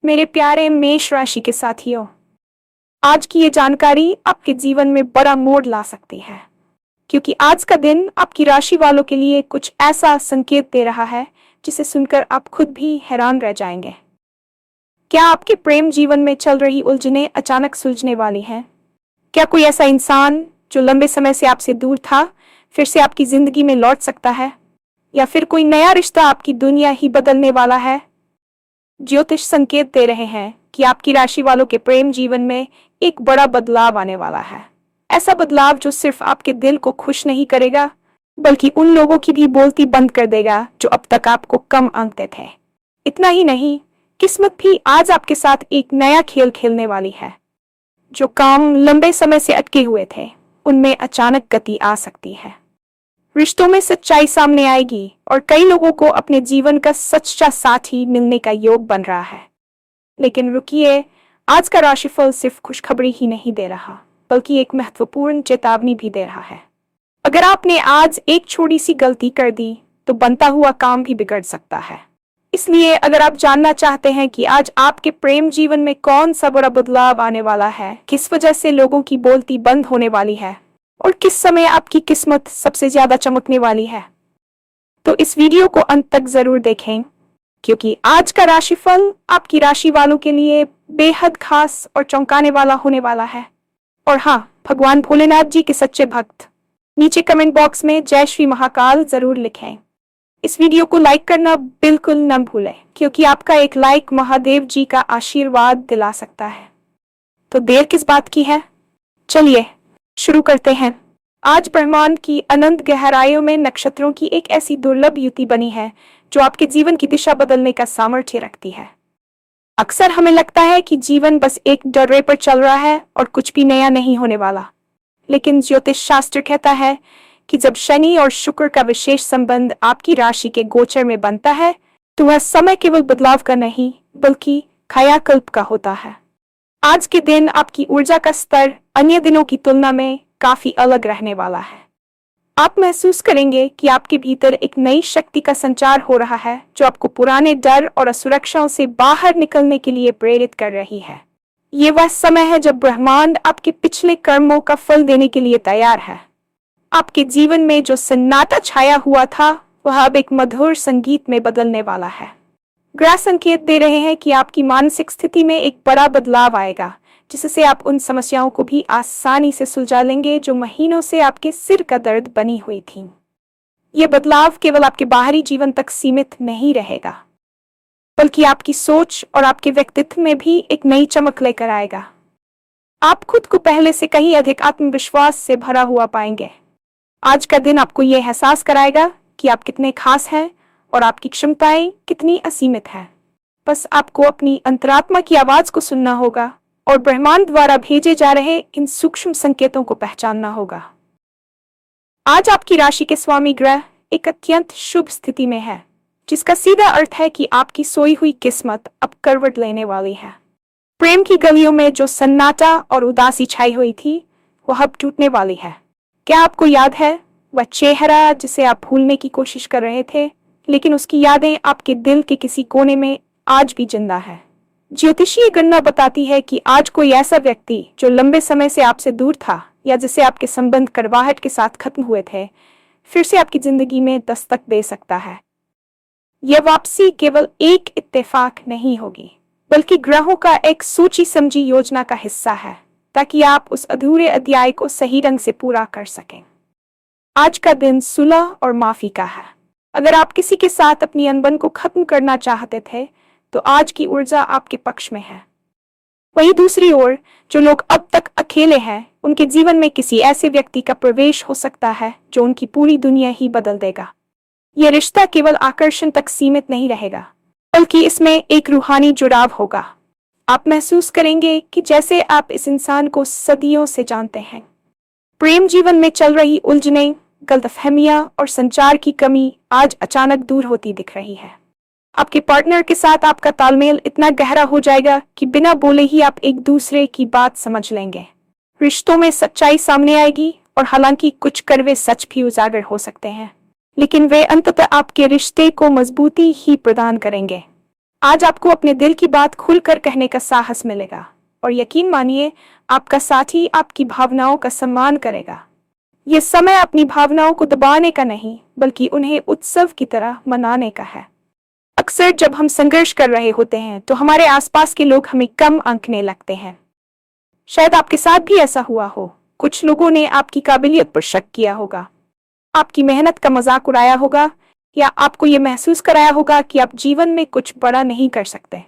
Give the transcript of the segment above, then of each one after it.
मेरे प्यारे मेष राशि के साथियों, आज की ये जानकारी आपके जीवन में बड़ा मोड़ ला सकती है, क्योंकि आज का दिन आपकी राशि वालों के लिए कुछ ऐसा संकेत दे रहा है जिसे सुनकर आप खुद भी हैरान रह जाएंगे। क्या आपके प्रेम जीवन में चल रही उलझनें अचानक सुलझने वाली हैं? क्या कोई ऐसा इंसान जो लंबे समय से आपसे दूर था, फिर से आपकी जिंदगी में लौट सकता है? या फिर कोई नया रिश्ता आपकी दुनिया ही बदलने वाला है? ज्योतिष संकेत दे रहे हैं कि आपकी राशि वालों के प्रेम जीवन में एक बड़ा बदलाव आने वाला है। ऐसा बदलाव जो सिर्फ आपके दिल को खुश नहीं करेगा, बल्कि उन लोगों की भी बोलती बंद कर देगा जो अब तक आपको कम आंकते थे। इतना ही नहीं, किस्मत भी आज आपके साथ एक नया खेल खेलने वाली है। जो काम लंबे समय से अटके हुए थे, उनमें अचानक गति आ सकती है। रिश्तों में सच्चाई सामने आएगी और कई लोगों को अपने जीवन का सच्चा साथी मिलने का योग बन रहा है। लेकिन रुकिए, आज का राशिफल सिर्फ खुशखबरी ही नहीं दे रहा, बल्कि एक महत्वपूर्ण चेतावनी भी दे रहा है। अगर आपने आज एक छोटी सी गलती कर दी, तो बनता हुआ काम भी बिगड़ सकता है। इसलिए अगर आप जानना चाहते हैं कि आज आपके प्रेम जीवन में कौन सा बड़ा बदलाव आने वाला है, किस वजह से लोगों की बोलती बंद होने वाली है और किस समय आपकी किस्मत सबसे ज्यादा चमकने वाली है, तो इस वीडियो को अंत तक जरूर देखें, क्योंकि आज का राशिफल आपकी राशि वालों के लिए बेहद खास और चौंकाने वाला होने वाला है। और हाँ, भगवान भोलेनाथ जी के सच्चे भक्त नीचे कमेंट बॉक्स में जय श्री महाकाल जरूर लिखें। इस वीडियो को लाइक करना बिल्कुल न भूलें, क्योंकि आपका एक लाइक महादेव जी का आशीर्वाद दिला सकता है। तो देर किस बात की है, चलिए शुरू करते हैं। आज ब्रह्मांड की अनंत गहराइयों में नक्षत्रों की एक ऐसी दुर्लभ युति बनी है जो आपके जीवन की दिशा बदलने का सामर्थ्य रखती है। अक्सर हमें लगता है कि जीवन बस एक डर्रे पर चल रहा है और कुछ भी नया नहीं होने वाला, लेकिन ज्योतिष शास्त्र कहता है कि जब शनि और शुक्र का विशेष संबंध आपकी राशि के गोचर में बनता है, तो वह समय केवल बदलाव का नहीं, बल्कि कायाकल्प का होता है। आज के दिन आपकी ऊर्जा का स्तर अन्य दिनों की तुलना में काफी अलग रहने वाला है। आप महसूस करेंगे कि आपके भीतर एक नई शक्ति का संचार हो रहा है, जो आपको पुराने डर और असुरक्षाओं से बाहर निकलने के लिए प्रेरित कर रही है। ये वह समय है जब ब्रह्मांड आपके पिछले कर्मों का फल देने के लिए तैयार है। आपके जीवन में जो सन्नाटा छाया हुआ था, वह अब एक मधुर संगीत में बदलने वाला है। ग्रह संकेत दे रहे हैं कि आपकी मानसिक स्थिति में एक बड़ा बदलाव आएगा, जिससे आप उन समस्याओं को भी आसानी से सुलझा लेंगे जो महीनों से आपके सिर का दर्द बनी हुई थीं। यह बदलाव केवल आपके बाहरी जीवन तक सीमित नहीं रहेगा, बल्कि आपकी सोच और आपके व्यक्तित्व में भी एक नई चमक लेकर आएगा। आप खुद को पहले से कहीं अधिक आत्मविश्वास से भरा हुआ पाएंगे। आज का दिन आपको यह एहसास कराएगा कि आप कितने खास हैं और आपकी क्षमताएं कितनी असीमित हैं। बस आपको अपनी अंतरात्मा की आवाज को सुनना होगा और ब्रह्मांड द्वारा भेजे जा रहे इन सूक्ष्म संकेतों को पहचानना होगा। आज आपकी राशि के स्वामी ग्रह एक अत्यंत शुभ स्थिति में है, जिसका सीधा अर्थ है कि आपकी सोई हुई किस्मत अब करवट लेने वाली है। प्रेम की गलियों में जो सन्नाटा और उदासी छाई हुई थी, वह अब टूटने वाली है। क्या आपको याद है वह चेहरा जिसे आप भूलने की कोशिश कर रहे थे, लेकिन उसकी यादें आपके दिल के किसी कोने में आज भी जिंदा है? ज्योतिषीय गणना बताती है कि आज कोई ऐसा व्यक्ति जो लंबे समय से आपसे दूर था या जिसे आपके संबंध करवाहट के साथ खत्म हुए थे, फिर से आपकी जिंदगी में दस्तक दे सकता है। यह वापसी केवल एक इत्तेफाक नहीं होगी, बल्कि ग्रहों का एक सोची समझी योजना का हिस्सा है, ताकि आप उस अधूरे अध्याय को सही ढंग से पूरा कर सकें। आज का दिन सुलह और माफी का है। अगर आप किसी के साथ अपनी अनबन को खत्म करना चाहते थे, तो आज की ऊर्जा आपके पक्ष में है। वहीं दूसरी ओर जो लोग अब तक अकेले हैं, उनके जीवन में किसी ऐसे व्यक्ति का प्रवेश हो सकता है जो उनकी पूरी दुनिया ही बदल देगा। यह रिश्ता केवल आकर्षण तक सीमित नहीं रहेगा, बल्कि इसमें एक रूहानी जुड़ाव होगा। आप महसूस करेंगे कि जैसे आप इस इंसान को सदियों से जानते हैं। प्रेम जीवन में चल रही उलझनें, गलतफहमियां और संचार की कमी आज अचानक दूर होती दिख रही है। आपके पार्टनर के साथ आपका तालमेल इतना गहरा हो जाएगा कि बिना बोले ही आप एक दूसरे की बात समझ लेंगे। रिश्तों में सच्चाई सामने आएगी और हालांकि कुछ कड़वे सच भी उजागर हो सकते हैं, लेकिन वे अंततः आपके रिश्ते को मजबूती ही प्रदान करेंगे। आज आपको अपने दिल की बात खुलकर कहने का साहस मिलेगा और यकीन मानिए आपका साथी आपकी भावनाओं का सम्मान करेगा। ये समय अपनी भावनाओं को दबाने का नहीं बल्कि उन्हें उत्सव की तरह मनाने का है। अक्सर जब हम संघर्ष कर रहे होते हैं तो हमारे आसपास के लोग हमें कम आंकने लगते हैं। शायद आपके साथ भी ऐसा हुआ हो। कुछ लोगों ने आपकी काबिलियत पर शक किया होगा, आपकी मेहनत का मजाक उड़ाया होगा या आपको ये महसूस कराया होगा कि आप जीवन में कुछ बड़ा नहीं कर सकते।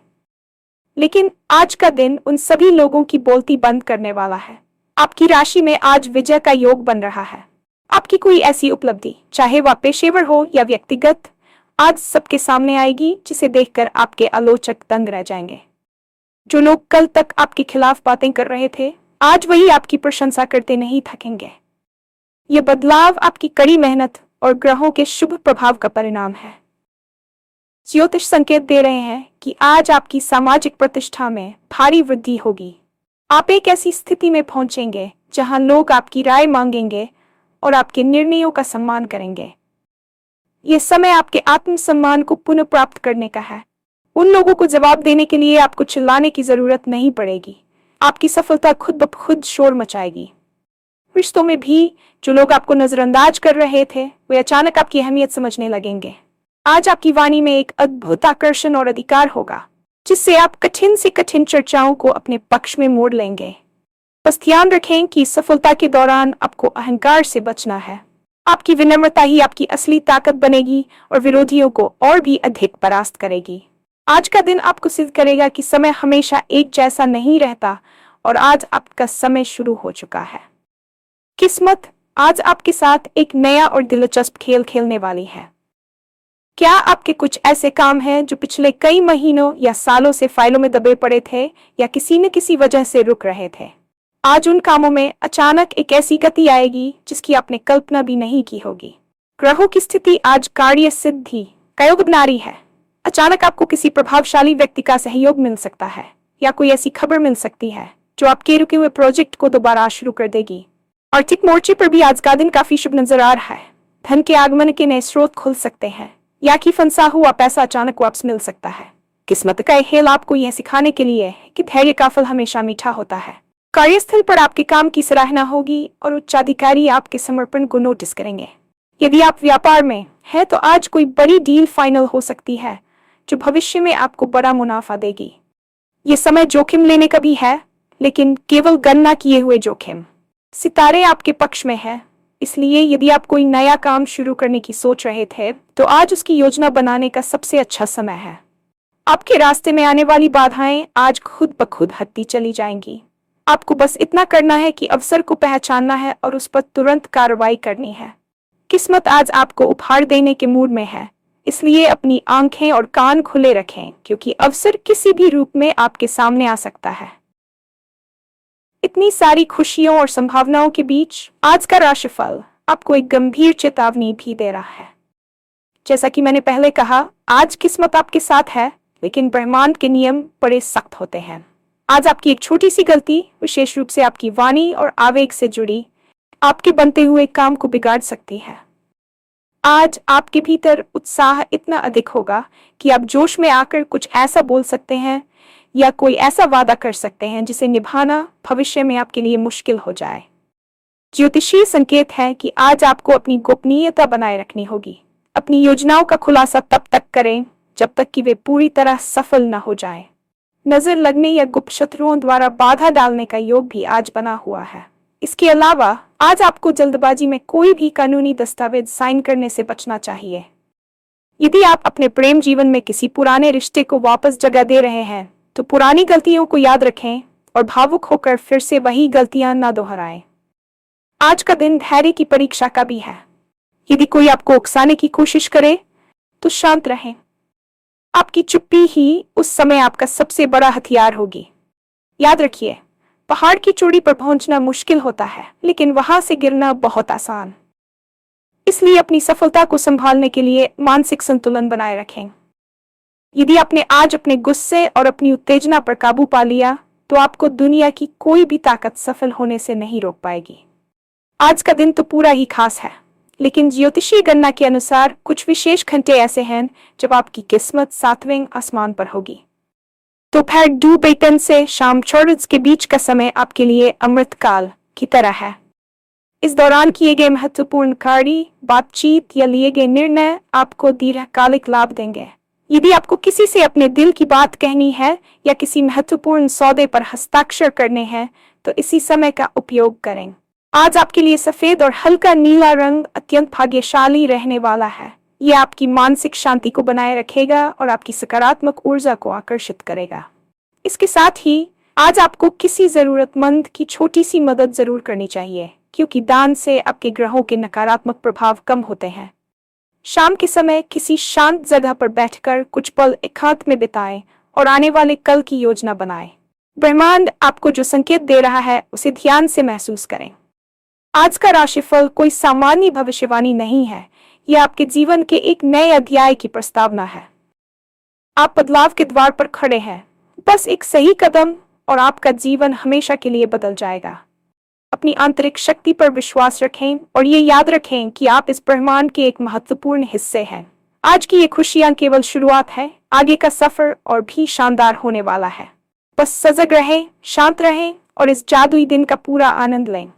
लेकिन आज का दिन उन सभी लोगों की बोलती बंद करने वाला है। आपकी राशि में आज विजय का योग बन रहा है। आपकी कोई ऐसी उपलब्धि, चाहे वह पेशेवर हो या व्यक्तिगत, आज सबके सामने आएगी जिसे देखकर आपके आलोचक दंग रह जाएंगे। जो लोग कल तक आपके खिलाफ बातें कर रहे थे, आज वही आपकी प्रशंसा करते नहीं थकेंगे। ये बदलाव आपकी कड़ी मेहनत और ग्रहों के शुभ प्रभाव का परिणाम है। ज्योतिष संकेत दे रहे हैं कि आज आपकी सामाजिक प्रतिष्ठा में भारी वृद्धि होगी। आप एक ऐसी स्थिति में पहुंचेंगे जहां लोग आपकी राय मांगेंगे और आपके निर्णयों का सम्मान करेंगे। यह समय आपके आत्मसम्मान को पुनः प्राप्त करने का है। उन लोगों को जवाब देने के लिए आपको चिल्लाने की जरूरत नहीं पड़ेगी। आपकी सफलता खुद ब खुद शोर मचाएगी। रिश्तों में भी जो लोग आपको नजरअंदाज कर रहे थे, वे अचानक आपकी अहमियत समझने लगेंगे। आज आपकी वाणी में एक अद्भुत आकर्षण और अधिकार होगा, जिससे आप कठिन से कठिन चर्चाओं को अपने पक्ष में मोड़ लेंगे। बस ध्यान रखें कि सफलता के दौरान आपको अहंकार से बचना है। आपकी विनम्रता ही आपकी असली ताकत बनेगी और विरोधियों को और भी अधिक परास्त करेगी। आज का दिन आपको सिद्ध करेगा कि समय हमेशा एक जैसा नहीं रहता और आज आपका समय शुरू हो चुका है। किस्मत आज आपके साथ एक नया और दिलचस्प खेल खेलने वाली है। क्या आपके कुछ ऐसे काम हैं जो पिछले कई महीनों या सालों से फाइलों में दबे पड़े थे या किसी न किसी वजह से रुक रहे थे? आज उन कामों में अचानक एक ऐसी गति आएगी जिसकी आपने कल्पना भी नहीं की होगी। ग्रहों की स्थिति आज कार्य सिद्धि का योग बना रही है। अचानक आपको किसी प्रभावशाली व्यक्ति का सहयोग मिल सकता है या कोई ऐसी खबर मिल सकती है जो आपके रुके हुए प्रोजेक्ट को दोबारा शुरू कर देगी। आर्थिक मोर्चे पर भी आज का दिन काफी शुभ नजर आ रहा है। धन के आगमन के नए स्रोत खुल सकते हैं या कि फंसा हुआ पैसा अचानक वापस मिल सकता है। किस्मत का खेल आपको यह सिखाने के लिए कि धैर्य का फल हमेशा मीठा होता है। कार्यस्थल पर आपके काम की सराहना होगी और उच्चाधिकारी आपके समर्पण को नोटिस करेंगे। यदि आप व्यापार में हैं तो आज कोई बड़ी डील फाइनल हो सकती है जो भविष्य में आपको बड़ा मुनाफा देगी। ये समय जोखिम लेने का भी है, लेकिन केवल गणना किए हुए जोखिम। सितारे आपके पक्ष में है, इसलिए यदि आप कोई नया काम शुरू करने की सोच रहे थे तो आज उसकी योजना बनाने का सबसे अच्छा समय है। आपके रास्ते में आने वाली बाधाएं आज खुद ब खुद हटती चली जाएंगी। आपको बस इतना करना है कि अवसर को पहचानना है और उस पर तुरंत कार्रवाई करनी है। किस्मत आज आपको उपहार देने के मूड में है, इसलिए अपनी आंखें और कान खुले रखें क्योंकि अवसर किसी भी रूप में आपके सामने आ सकता है। इतनी सारी खुशियों और संभावनाओं के बीच आज का राशिफल आपको एक गंभीर चेतावनी भी दे रहा है। जैसा कि मैंने पहले कहा, आज किस्मत आपके साथ है, लेकिन ब्रह्मांड के नियम बड़े सख्त होते हैं। आज आपकी एक छोटी सी गलती, विशेष रूप से आपकी वाणी और आवेग से जुड़ी, आपके बनते हुए काम को बिगाड़ सकती है। आज आपके भीतर उत्साह इतना अधिक होगा कि आप जोश में आकर कुछ ऐसा बोल सकते हैं या कोई ऐसा वादा कर सकते हैं जिसे निभाना भविष्य में आपके लिए मुश्किल हो जाए। ज्योतिषीय संकेत है कि आज आपको अपनी गोपनीयता बनाए रखनी होगी। अपनी योजनाओं का खुलासा तब तक करें जब तक कि वे पूरी तरह सफल न हो जाएं। नजर लगने या गुप्त शत्रुओं द्वारा बाधा डालने का योग भी आज बना हुआ है। इसके अलावा आज आपको जल्दबाजी में कोई भी कानूनी दस्तावेज साइन करने से बचना चाहिए। यदि आप अपने प्रेम जीवन में किसी पुराने रिश्ते को वापस जगह दे रहे हैं तो पुरानी गलतियों को याद रखें और भावुक होकर फिर से वही गलतियां न दोहराएं। आज का दिन धैर्य की परीक्षा का भी है। यदि कोई आपको उकसाने की कोशिश करे तो शांत रहें। आपकी चुप्पी ही उस समय आपका सबसे बड़ा हथियार होगी। याद रखिए, पहाड़ की चोटी पर पहुंचना मुश्किल होता है, लेकिन वहां से गिरना बहुत आसान। इसलिए अपनी सफलता को संभालने के लिए मानसिक संतुलन बनाए रखें। यदि आपने आज अपने गुस्से और अपनी उत्तेजना पर काबू पा लिया तो आपको दुनिया की कोई भी ताकत सफल होने से नहीं रोक पाएगी। आज का दिन तो पूरा ही खास है, लेकिन ज्योतिषीय गणना के अनुसार कुछ विशेष घंटे ऐसे हैं जब आपकी किस्मत सातवें आसमान पर होगी। दोपहर 2 से शाम 4 के बीच का समय आपके लिए अमृतकाल की तरह है। इस दौरान किए गए महत्वपूर्ण कार्य, बातचीत या लिए गए निर्णय आपको दीर्घकालिक लाभ देंगे। यदि आपको किसी से अपने दिल की बात कहनी है या किसी महत्वपूर्ण सौदे पर हस्ताक्षर करने हैं, तो इसी समय का उपयोग करें। आज आपके लिए सफेद और हल्का नीला रंग अत्यंत भाग्यशाली रहने वाला है। यह आपकी मानसिक शांति को बनाए रखेगा और आपकी सकारात्मक ऊर्जा को आकर्षित करेगा। इसके साथ ही आज आपको किसी जरूरतमंद की छोटी सी मदद जरूर करनी चाहिए, क्योंकि दान से आपके ग्रहों के नकारात्मक प्रभाव कम होते हैं। शाम के समय किसी शांत जगह पर बैठकर कुछ पल एकांत में बिताएं और आने वाले कल की योजना बनाएं। ब्रह्मांड आपको जो संकेत दे रहा है उसे ध्यान से महसूस करें। आज का राशिफल कोई सामान्य भविष्यवाणी नहीं है, यह आपके जीवन के एक नए अध्याय की प्रस्तावना है। आप बदलाव के द्वार पर खड़े हैं, बस एक सही कदम और आपका जीवन हमेशा के लिए बदल जाएगा। अपनी आंतरिक शक्ति पर विश्वास रखें और ये याद रखें कि आप इस ब्रह्मांड के एक महत्वपूर्ण हिस्से हैं। आज की ये खुशियां केवल शुरुआत है, आगे का सफर और भी शानदार होने वाला है। बस सजग रहें, शांत रहें और इस जादुई दिन का पूरा आनंद लें।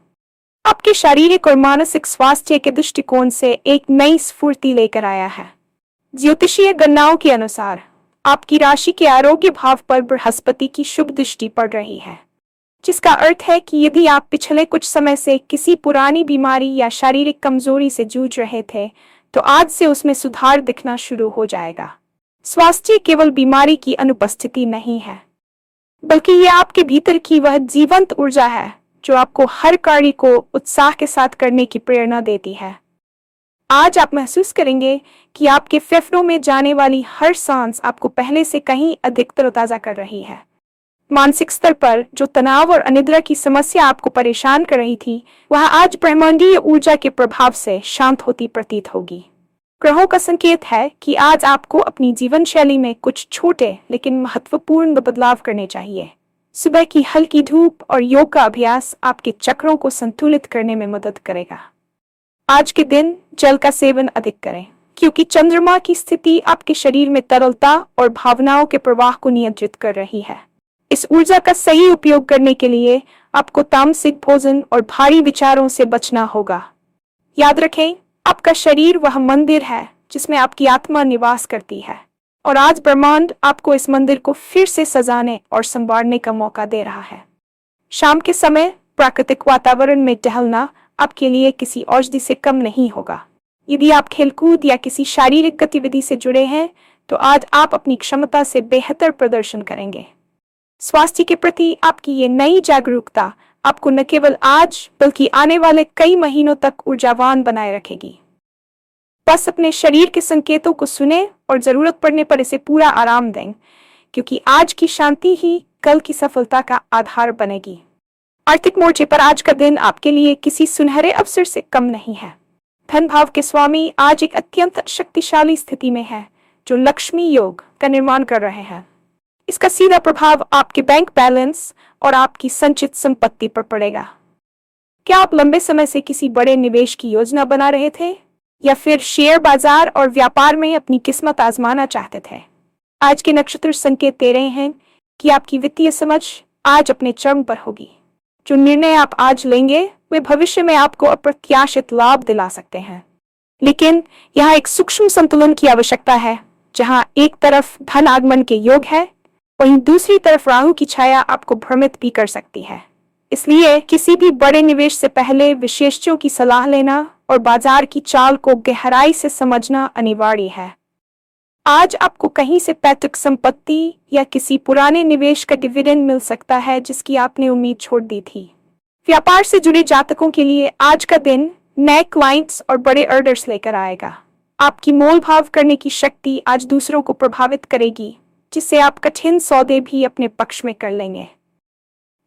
आपके शारीरिक और मानसिक स्वास्थ्य के दृष्टिकोण से एक नई स्फूर्ति लेकर आया है। ज्योतिषीय गणनाओं के अनुसार आपकी राशि के आरोग्य भाव पर बृहस्पति की शुभ दृष्टि पड़ रही है, जिसका अर्थ है कि यदि आप पिछले कुछ समय से किसी पुरानी बीमारी या शारीरिक कमजोरी से जूझ रहे थे, तो आज से उसमें सुधार दिखना शुरू हो जाएगा। स्वास्थ्य केवल बीमारी की अनुपस्थिति नहीं है, बल्कि यह आपके भीतर की वह जीवंत ऊर्जा है जो आपको हर कार्य को उत्साह के साथ करने की प्रेरणा देती है। आज आप महसूस करेंगे कि आपके फेफड़ों में जाने वाली हर सांस आपको पहले से कहीं अधिक तरोताजा कर रही है। मानसिक स्तर पर जो तनाव और अनिद्रा की समस्या आपको परेशान कर रही थी, वह आज ब्रह्मांडीय ऊर्जा के प्रभाव से शांत होती प्रतीत होगी। ग्रहों का संकेत है कि आज आपको अपनी जीवन शैली में कुछ छोटे लेकिन महत्वपूर्ण बदलाव करने चाहिए। सुबह की हल्की धूप और योग का अभ्यास आपके चक्रों को संतुलित करने में मदद करेगा। आज के दिन जल का सेवन अधिक करें, क्योंकि चंद्रमा की स्थिति आपके शरीर में तरलता और भावनाओं के प्रवाह को नियंत्रित कर रही है। इस ऊर्जा का सही उपयोग करने के लिए आपको तामसिक भोजन और भारी विचारों से बचना होगा। याद रखें, आपका शरीर वह मंदिर है जिसमें आपकी आत्मा निवास करती है, और आज ब्रह्मांड आपको इस मंदिर को फिर से सजाने और संवारने का मौका दे रहा है। शाम के समय प्राकृतिक वातावरण में टहलना आपके लिए किसी औषधि से कम नहीं होगा। यदि आप खेलकूद या किसी शारीरिक गतिविधि से जुड़े हैं, तो आज आप अपनी क्षमता से बेहतर प्रदर्शन करेंगे। स्वास्थ्य के प्रति आपकी ये नई जागरूकता आपको न केवल आज बल्कि आने वाले कई महीनों तक ऊर्जावान बनाए रखेगी। बस अपने शरीर के संकेतों को सुने और जरूरत पड़ने पर इसे पूरा आराम दें, क्योंकि आज की शांति ही कल की सफलता का आधार बनेगी। आर्थिक मोर्चे पर आज का दिन आपके लिए किसी सुनहरे अवसर से कम नहीं है। धन भाव के स्वामी आज एक अत्यंत शक्तिशाली स्थिति में है, जो लक्ष्मी योग का निर्माण कर रहे हैं। इसका सीधा प्रभाव आपके बैंक बैलेंस और आपकी संचित संपत्ति पर पड़ेगा। क्या आप लंबे समय से किसी बड़े निवेश की योजना बना रहे थे, या फिर शेयर बाजार और व्यापार में अपनी किस्मत आजमाना चाहते थे? आज के नक्षत्र संकेत दे रहे हैं कि आपकी वित्तीय समझ आज अपने चरम पर होगी। जो निर्णय आप आज लेंगे वे भविष्य में आपको अप्रत्याशित लाभ दिला सकते हैं, लेकिन यहाँ एक सूक्ष्म संतुलन की आवश्यकता है। जहाँ एक तरफ धन आगमन के योग है, वहीं दूसरी तरफ राहु की छाया आपको भ्रमित भी कर सकती है। इसलिए किसी भी बड़े निवेश से पहले विशेषज्ञों की सलाह लेना और बाजार की चाल को गहराई से समझना अनिवार्य है। आज आपको कहीं से पैतृक संपत्ति या किसी पुराने निवेश का डिविडेंड मिल सकता है जिसकी आपने उम्मीद छोड़ दी थी। व्यापार से जुड़े जातकों के लिए आज का दिन नए क्लाइंट्स और बड़े ऑर्डर्स लेकर आएगा। आपकी मोल भाव करने की शक्ति आज दूसरों को प्रभावित करेगी, जिससे आप कठिन सौदे भी अपने पक्ष में कर लेंगे।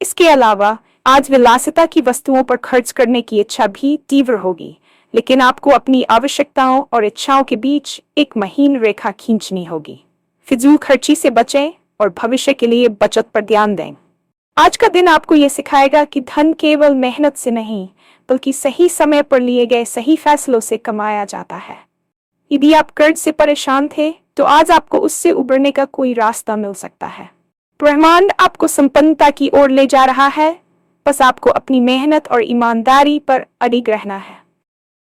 इसके अलावा आज विलासिता की वस्तुओं पर खर्च करने की इच्छा भी तीव्र होगी, लेकिन आपको अपनी आवश्यकताओं और इच्छाओं के बीच एक महीन रेखा खींचनी होगी। फिजूल खर्ची से बचें और भविष्य के लिए बचत पर ध्यान दें। आज का दिन आपको ये सिखाएगा कि धन केवल मेहनत से नहीं, बल्कि सही समय पर लिए गए सही फैसलों से कमाया जाता है। यदि आप कर्ज से परेशान थे, तो आज आपको उससे उबरने का कोई रास्ता मिल सकता है। ब्रह्मांड आपको संपन्नता की ओर ले जा रहा है, बस आपको अपनी मेहनत और ईमानदारी पर अडिग रहना है।